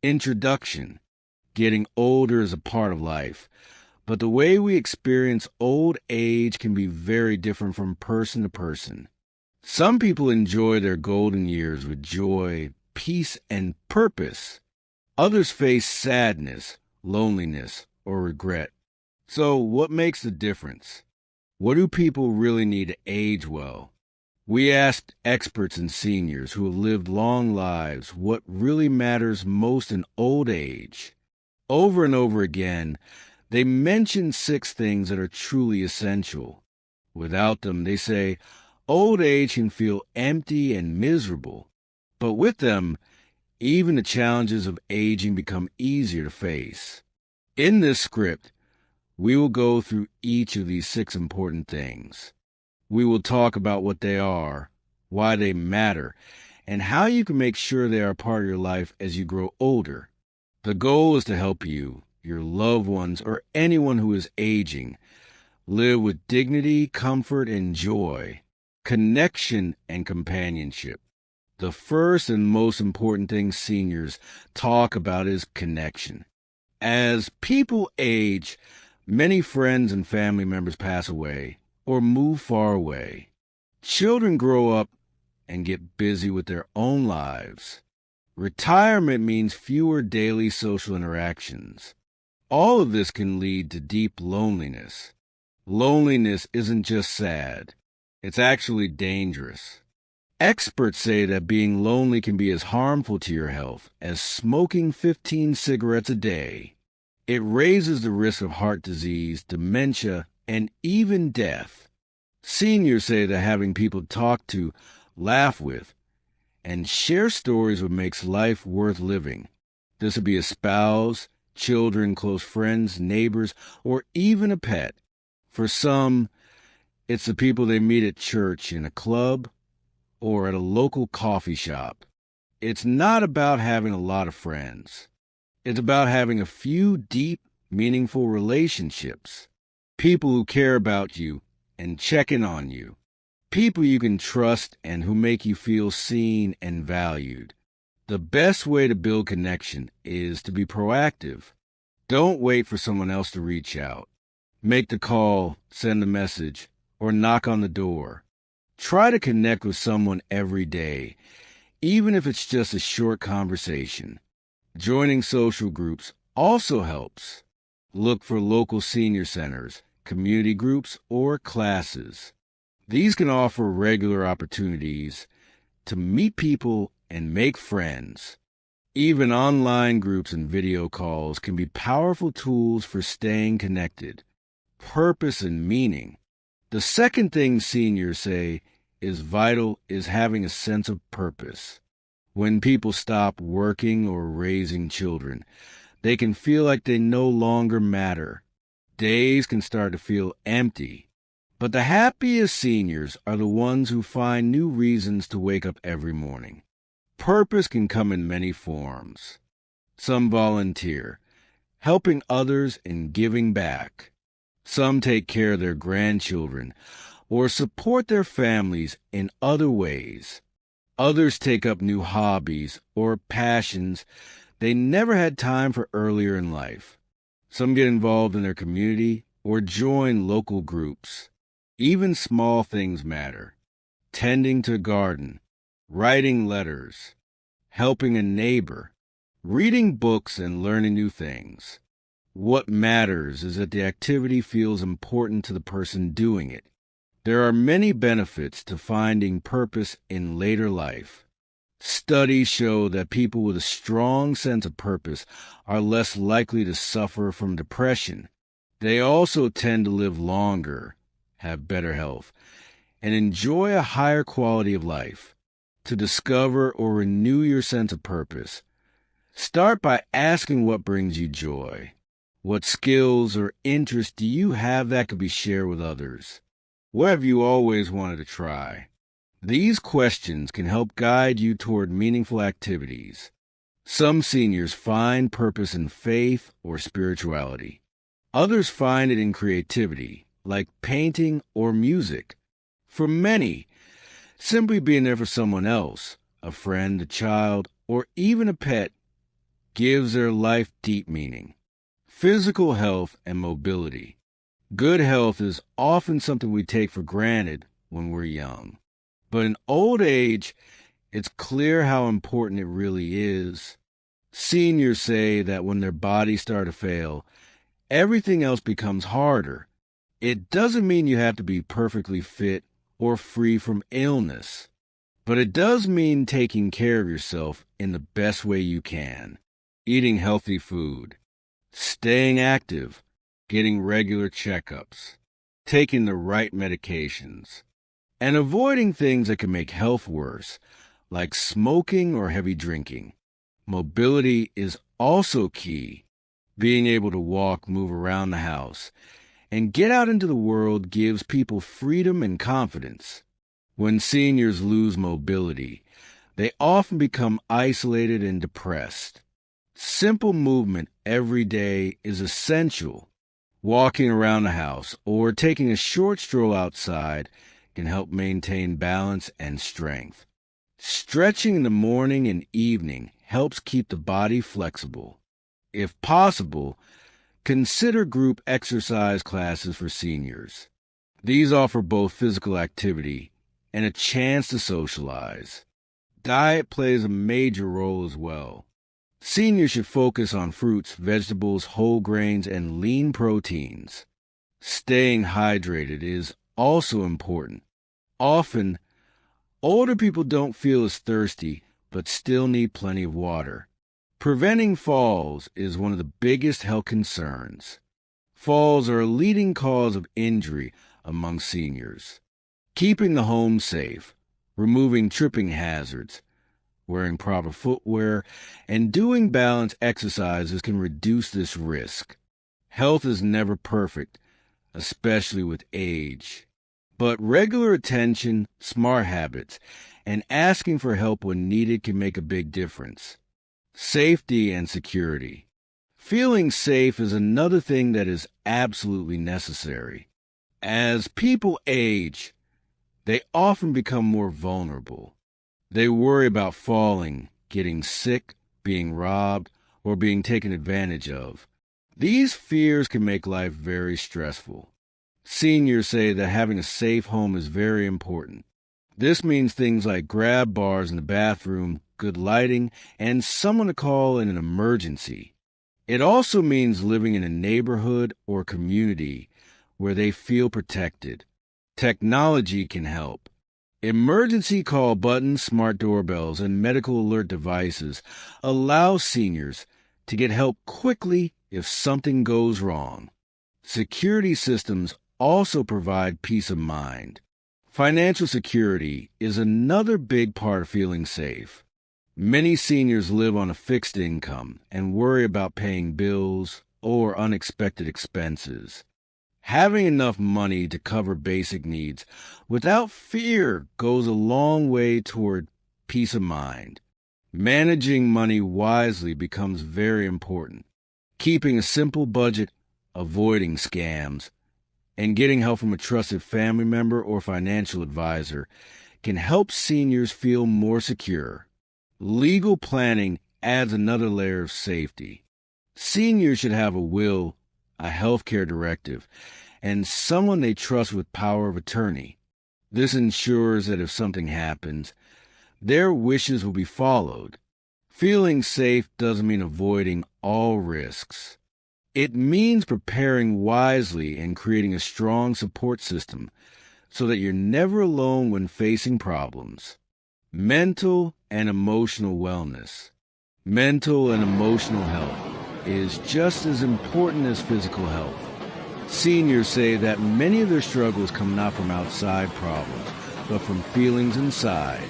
Introduction. Getting older is a part of life, but the way we experience old age can be very different from person to person. Some people enjoy their golden years with joy, peace, and purpose. Others face sadness, loneliness, or regret. So, what makes the difference? What do people really need to age well? We asked experts and seniors who have lived long lives what really matters most in old age. Over and over again, they mention 6 things that are truly essential. Without them, they say, old age can feel empty and miserable. But with them, even the challenges of aging become easier to face. In this script, we will go through each of these 6 important things. We will talk about what they are, why they matter, and how you can make sure they are part of your life as you grow older. The goal is to help you, your loved ones, or anyone who is aging live with dignity, comfort, and joy, connection, and companionship. The first and most important thing seniors talk about is connection. As people age, many friends and family members pass away or move far away. Children grow up and get busy with their own lives. Retirement means fewer daily social interactions. All of this can lead to deep loneliness. Loneliness isn't just sad. It's actually dangerous. Experts say that being lonely can be as harmful to your health as smoking 15 cigarettes a day. It raises the risk of heart disease, dementia, and even death. Seniors say that having people to talk to, laugh with, and share stories what makes life worth living. This would be a spouse, children, close friends, neighbors, or even a pet. For some, it's the people they meet at church, in a club, or at a local coffee shop. It's not about having a lot of friends. It's about having a few deep, meaningful relationships. People who care about you and check in on you. People you can trust and who make you feel seen and valued. The best way to build connection is to be proactive. Don't wait for someone else to reach out. Make the call, send the message, or knock on the door. Try to connect with someone every day, even if it's just a short conversation. Joining social groups also helps. Look for local senior centers, community groups, or classes. These can offer regular opportunities to meet people and make friends. Even online groups and video calls can be powerful tools for staying connected. Purpose and meaning. The second thing seniors say is vital is having a sense of purpose. When people stop working or raising children, they can feel like they no longer matter. Days can start to feel empty. But the happiest seniors are the ones who find new reasons to wake up every morning. Purpose can come in many forms. Some volunteer, helping others and giving back. Some take care of their grandchildren or support their families in other ways. Others take up new hobbies or passions they never had time for earlier in life. Some get involved in their community or join local groups. Even small things matter. Tending to a garden, writing letters, helping a neighbor, reading books and learning new things. What matters is that the activity feels important to the person doing it. There are many benefits to finding purpose in later life. Studies show that people with a strong sense of purpose are less likely to suffer from depression. They also tend to live longer, have better health, and enjoy a higher quality of life. To discover or renew your sense of purpose, start by asking what brings you joy. What skills or interests do you have that could be shared with others? What have you always wanted to try? These questions can help guide you toward meaningful activities. Some seniors find purpose in faith or spirituality. Others find it in creativity, like painting or music. For many, simply being there for someone else, a friend, a child, or even a pet, gives their life deep meaning. Physical health and mobility. Good health is often something we take for granted when we're young. But in old age, it's clear how important it really is. Seniors say that when their bodies start to fail, everything else becomes harder. It doesn't mean you have to be perfectly fit or free from illness, but it does mean taking care of yourself in the best way you can. Eating healthy food, staying active, getting regular checkups, taking the right medications, and avoiding things that can make health worse, like smoking or heavy drinking. Mobility is also key. Being able to walk, move around the house, and get out into the world gives people freedom and confidence. When seniors lose mobility, they often become isolated and depressed. Simple movement every day is essential. Walking around the house or taking a short stroll outside can help maintain balance and strength. Stretching in the morning and evening helps keep the body flexible. If possible, consider group exercise classes for seniors. These offer both physical activity and a chance to socialize. Diet plays a major role as well. Seniors should focus on fruits, vegetables, whole grains, and lean proteins. Staying hydrated is also important. Often, older people don't feel as thirsty, but still need plenty of water. Preventing falls is one of the biggest health concerns. Falls are a leading cause of injury among seniors. Keeping the home safe, removing tripping hazards, wearing proper footwear, and doing balance exercises can reduce this risk. Health is never perfect, especially with age. But regular attention, smart habits, and asking for help when needed can make a big difference. Safety and security. Feeling safe is another thing that is absolutely necessary. As people age, they often become more vulnerable. They worry about falling, getting sick, being robbed, or being taken advantage of. These fears can make life very stressful. Seniors say that having a safe home is very important. This means things like grab bars in the bathroom, good lighting, and someone to call in an emergency. It also means living in a neighborhood or community where they feel protected. Technology can help. Emergency call buttons, smart doorbells, and medical alert devices allow seniors to get help quickly if something goes wrong. Security systems also provide peace of mind. Financial security is another big part of feeling safe. Many seniors live on a fixed income and worry about paying bills or unexpected expenses. Having enough money to cover basic needs without fear goes a long way toward peace of mind. Managing money wisely becomes very important. Keeping a simple budget, avoiding scams, and getting help from a trusted family member or financial advisor can help seniors feel more secure. Legal planning adds another layer of safety. Seniors should have a will, a healthcare directive, and someone they trust with power of attorney. This ensures that if something happens, their wishes will be followed. Feeling safe doesn't mean avoiding all risks. It means preparing wisely and creating a strong support system so that you're never alone when facing problems. Mental and emotional wellness. Mental and emotional health is just as important as physical health. Seniors say that many of their struggles come not from outside problems, but from feelings inside.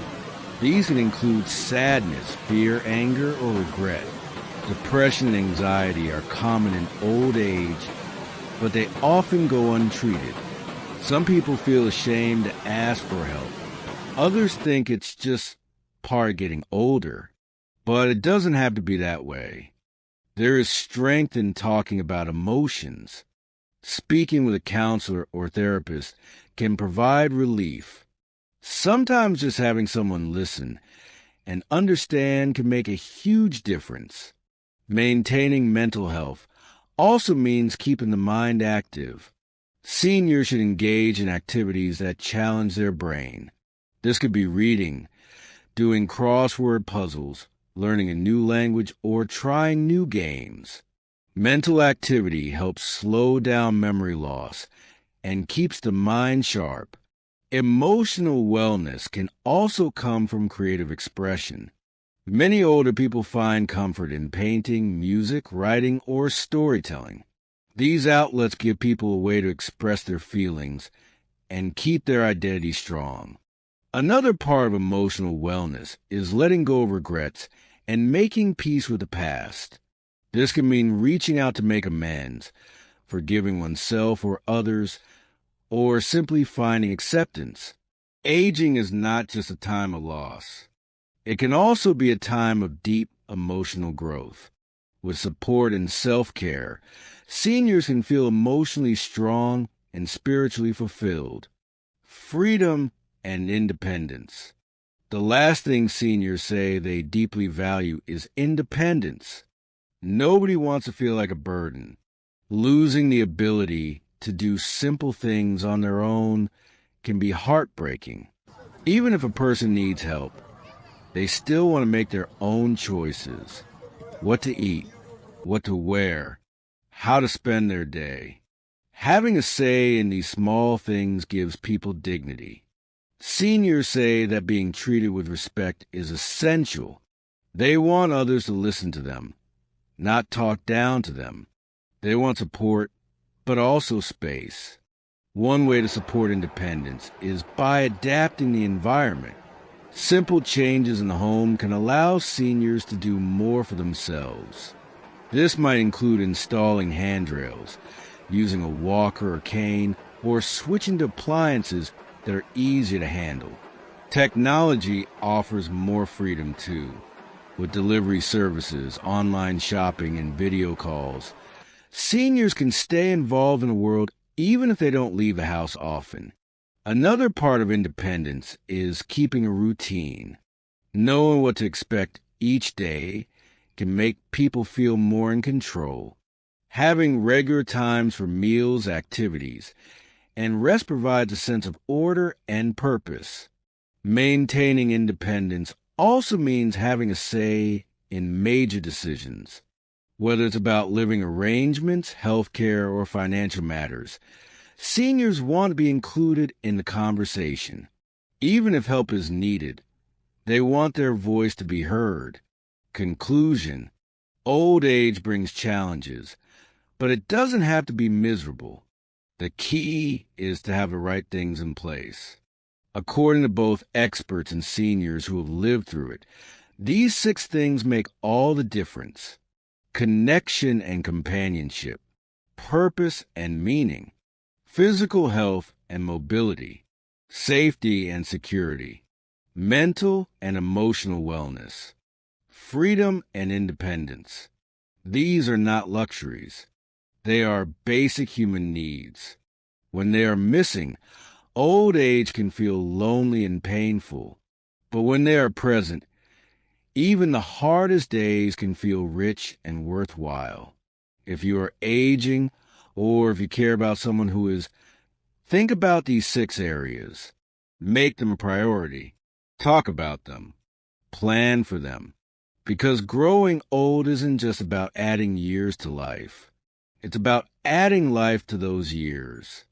These can include sadness, fear, anger, or regret. Depression and anxiety are common in old age, but they often go untreated. Some people feel ashamed to ask for help. Others think it's just part of getting older, but it doesn't have to be that way. There is strength in talking about emotions. Speaking with a counselor or therapist can provide relief. Sometimes just having someone listen and understand can make a huge difference. Maintaining mental health also means keeping the mind active. Seniors should engage in activities that challenge their brain. This could be reading, doing crossword puzzles, learning a new language, or trying new games. Mental activity helps slow down memory loss and keeps the mind sharp. Emotional wellness can also come from creative expression. Many older people find comfort in painting, music, writing, or storytelling. These outlets give people a way to express their feelings and keep their identity strong. Another part of emotional wellness is letting go of regrets and making peace with the past. This can mean reaching out to make amends, forgiving oneself or others, or simply finding acceptance. Aging is not just a time of loss. It can also be a time of deep emotional growth. With support and self-care, seniors can feel emotionally strong and spiritually fulfilled. Freedom and independence. The last thing seniors say they deeply value is independence. Nobody wants to feel like a burden. Losing the ability to do simple things on their own can be heartbreaking. Even if a person needs help, they still want to make their own choices. What to eat, what to wear, how to spend their day. Having a say in these small things gives people dignity. Seniors say that being treated with respect is essential. They want others to listen to them, not talk down to them. They want support, but also space. One way to support independence is by adapting the environment. Simple changes in the home can allow seniors to do more for themselves. This might include installing handrails, using a walker or cane, or switching to appliances that are easy to handle. Technology offers more freedom too. With delivery services, online shopping, and video calls, seniors can stay involved in the world even if they don't leave the house often. Another part of independence is keeping a routine. Knowing what to expect each day can make people feel more in control. Having regular times for meals, activities, and rest provides a sense of order and purpose. Maintaining independence also means having a say in major decisions. Whether it's about living arrangements, healthcare, or financial matters, seniors want to be included in the conversation. Even if help is needed, they want their voice to be heard. Conclusion: old age brings challenges, but it doesn't have to be miserable. The key is to have the right things in place. According to both experts and seniors who have lived through it, these 6 things make all the difference: connection and companionship, purpose and meaning, physical health and mobility, safety and security, mental and emotional wellness, freedom and independence. These are not luxuries. They are basic human needs. When they are missing, old age can feel lonely and painful. But when they are present, even the hardest days can feel rich and worthwhile. If you are aging, or if you care about someone who is, think about these 6 areas. Make them a priority. Talk about them. Plan for them. Because growing old isn't just about adding years to life. It's about adding life to those years.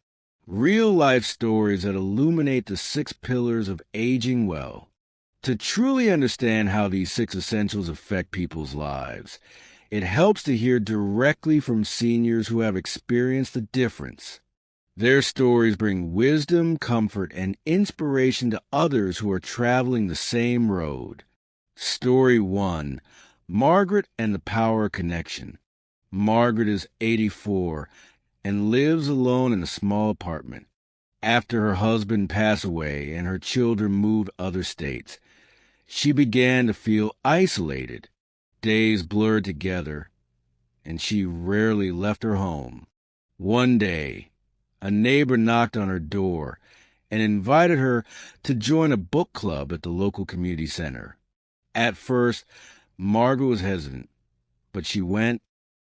Real life stories that illuminate the 6 pillars of aging well. To truly understand how these 6 essentials affect people's lives, it helps to hear directly from seniors who have experienced the difference. Their stories bring wisdom, comfort, and inspiration to others who are traveling the same road. Story 1: Margaret and the Power of Connection. Margaret is 84 and lives alone in a small apartment. After her husband passed away and her children moved to other states, she began to feel isolated. Days blurred together, and she rarely left her home. One day, a neighbor knocked on her door and invited her to join a book club at the local community center. At first, Margaret was hesitant, but she went.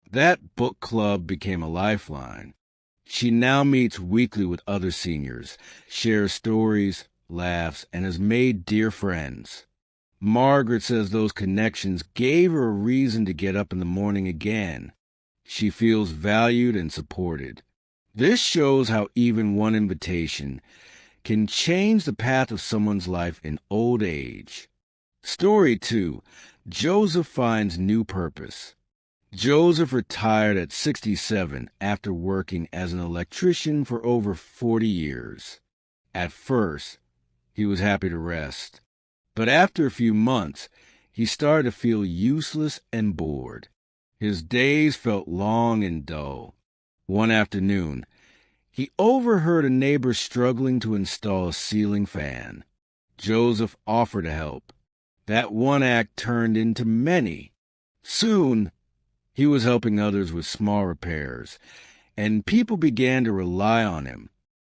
That book club became a lifeline. She now meets weekly with other seniors, shares stories, laughs, and has made dear friends. Margaret says those connections gave her a reason to get up in the morning again. She feels valued and supported. This shows how even one invitation can change the path of someone's life in old age. Story 2. Joseph finds new purpose. Joseph retired at 67 after working as an electrician for over 40 years. At first, he was happy to rest. But after a few months, he started to feel useless and bored. His days felt long and dull. One afternoon, he overheard a neighbor struggling to install a ceiling fan. Joseph offered to help. That one act turned into many. Soon, he was helping others with small repairs, and people began to rely on him.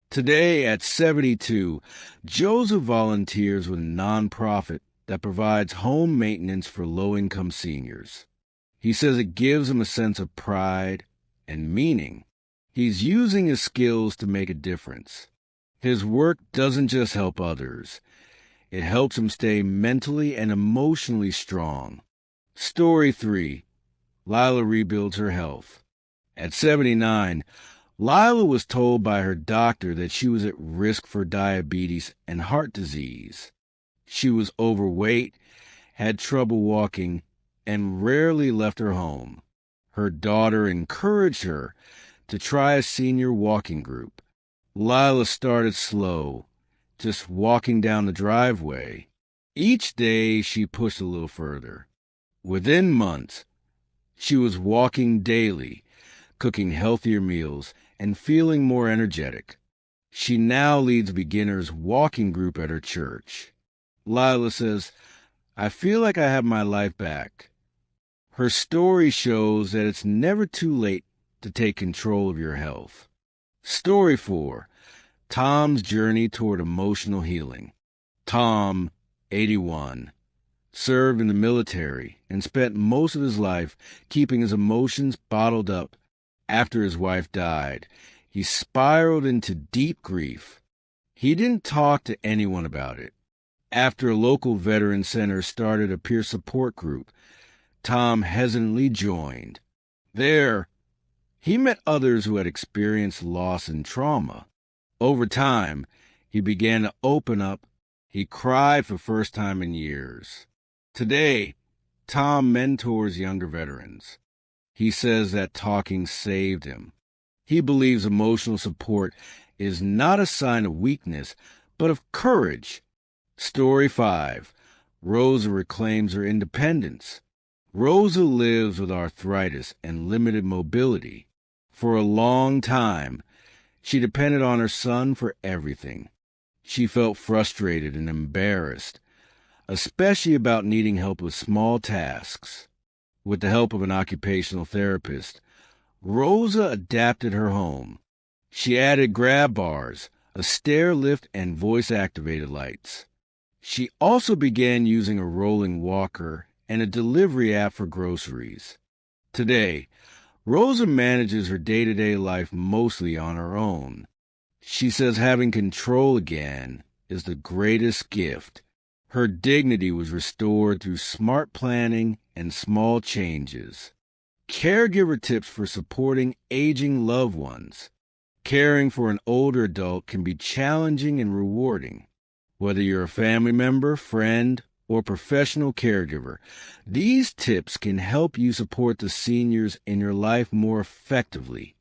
Today, at 72, Joseph volunteers with a nonprofit that provides home maintenance for low-income seniors. He says it gives him a sense of pride and meaning. He's using his skills to make a difference. His work doesn't just help others. It helps him stay mentally and emotionally strong. Story 3. Lila rebuilds her health. At 79, Lila was told by her doctor that she was at risk for diabetes and heart disease. She was overweight, had trouble walking, and rarely left her home. Her daughter encouraged her to try a senior walking group. Lila started slow, just walking down the driveway. Each day she pushed a little further. Within months, she was walking daily, cooking healthier meals, and feeling more energetic. She now leads a beginners walking group at her church. Lila says, "I feel like I have my life back." Her story shows that it's never too late to take control of your health. Story 4. Tom's journey toward emotional healing. Tom, 81, served in the military and spent most of his life keeping his emotions bottled up. After his wife died, he spiraled into deep grief. He didn't talk to anyone about it. After a local veteran center started a peer support group, Tom hesitantly joined. There, he met others who had experienced loss and trauma. Over time, he began to open up. He cried for the first time in years. Today, Tom mentors younger veterans. He says that talking saved him. He believes emotional support is not a sign of weakness, but of courage. Story 5. Rosa reclaims her independence. Rosa lives with arthritis and limited mobility. For a long time, she depended on her son for everything. She felt frustrated and embarrassed, especially about needing help with small tasks. With the help of an occupational therapist, Rosa adapted her home. She added grab bars, a stair lift, and voice-activated lights. She also began using a rolling walker and a delivery app for groceries. Today, Rosa manages her day-to-day life mostly on her own. She says having control again is the greatest gift. Her dignity was restored through smart planning and small changes. Caregiver tips for supporting aging loved ones. Caring for an older adult can be challenging and rewarding. Whether you're a family member, friend, or professional caregiver, these tips can help you support the seniors in your life more effectively.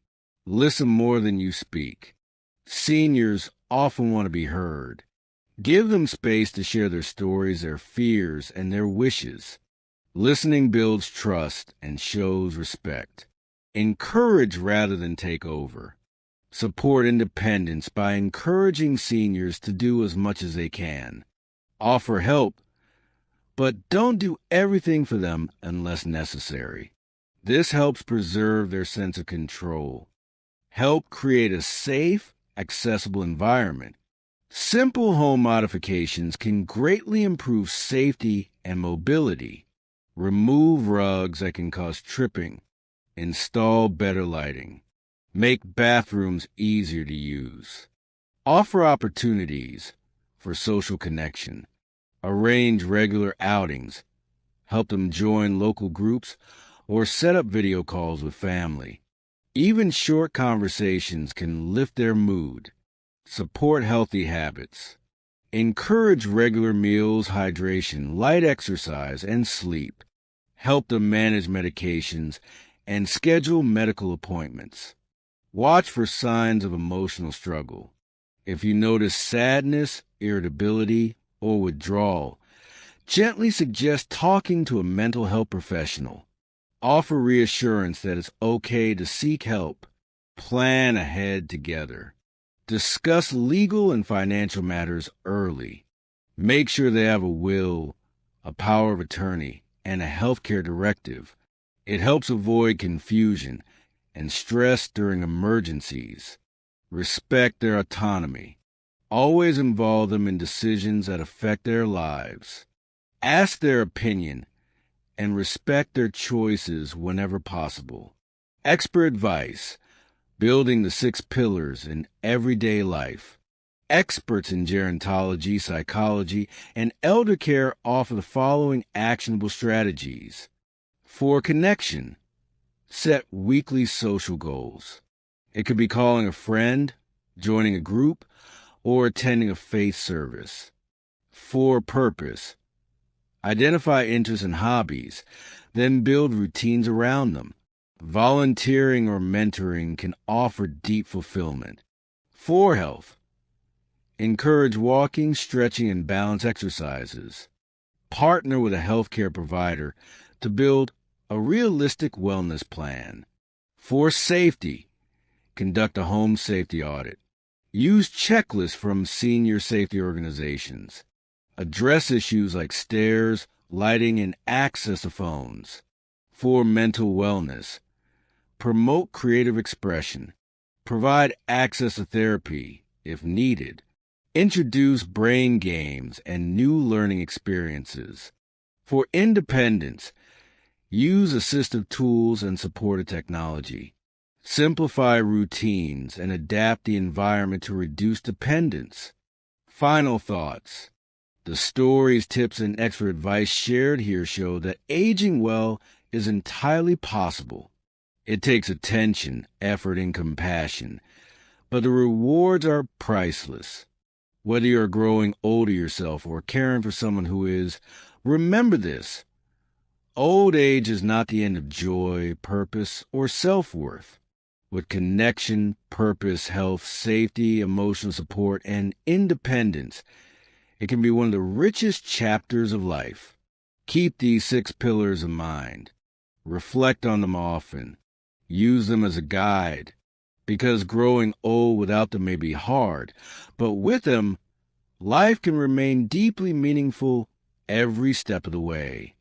Listen more than you speak. Seniors often want to be heard. Give them space to share their stories, their fears, and their wishes. Listening builds trust and shows respect. Encourage rather than take over. Support independence by encouraging seniors to do as much as they can. Offer help, but don't do everything for them unless necessary. This helps preserve their sense of control. Help create a safe, accessible environment. Simple home modifications can greatly improve safety and mobility. Remove rugs that can cause tripping. Install better lighting. Make bathrooms easier to use. Offer opportunities for social connection. Arrange regular outings. Help them join local groups or set up video calls with family. Even short conversations can lift their mood. Support healthy habits. Encourage regular meals, hydration, light exercise, and sleep. Help them manage medications and schedule medical appointments. Watch for signs of emotional struggle. If you notice sadness, irritability, or withdrawal, gently suggest talking to a mental health professional. Offer reassurance that it's okay to seek help. Plan ahead together. Discuss legal and financial matters early. Make sure they have a will, a power of attorney, and a healthcare directive. It helps avoid confusion and stress during emergencies. Respect their autonomy. Always involve them in decisions that affect their lives. Ask their opinion and respect their choices whenever possible. Expert advice. Building the 6 pillars in everyday life. Experts in gerontology, psychology, and elder care offer the following actionable strategies. For connection, set weekly social goals. It could be calling a friend, joining a group, or attending a faith service. For purpose, identify interests and hobbies, then build routines around them. Volunteering or mentoring can offer deep fulfillment. For health, encourage walking, stretching, and balance exercises. Partner with a healthcare provider to build a realistic wellness plan. For safety, conduct a home safety audit. Use checklists from senior safety organizations. Address issues like stairs, lighting, and access to phones. For mental wellness, promote creative expression. Provide access to therapy if needed. Introduce brain games and new learning experiences. For independence, use assistive tools and supportive technology. Simplify routines and adapt the environment to reduce dependence. Final thoughts. The stories, tips, and expert advice shared here show that aging well is entirely possible. It takes attention, effort, and compassion, but the rewards are priceless. Whether you're growing older yourself or caring for someone who is, remember this. Old age is not the end of joy, purpose, or self-worth. With connection, purpose, health, safety, emotional support, and independence, it can be one of the richest chapters of life. Keep these 6 pillars in mind. Reflect on them often. Use them as a guide, because growing old without them may be hard, but with them, life can remain deeply meaningful every step of the way.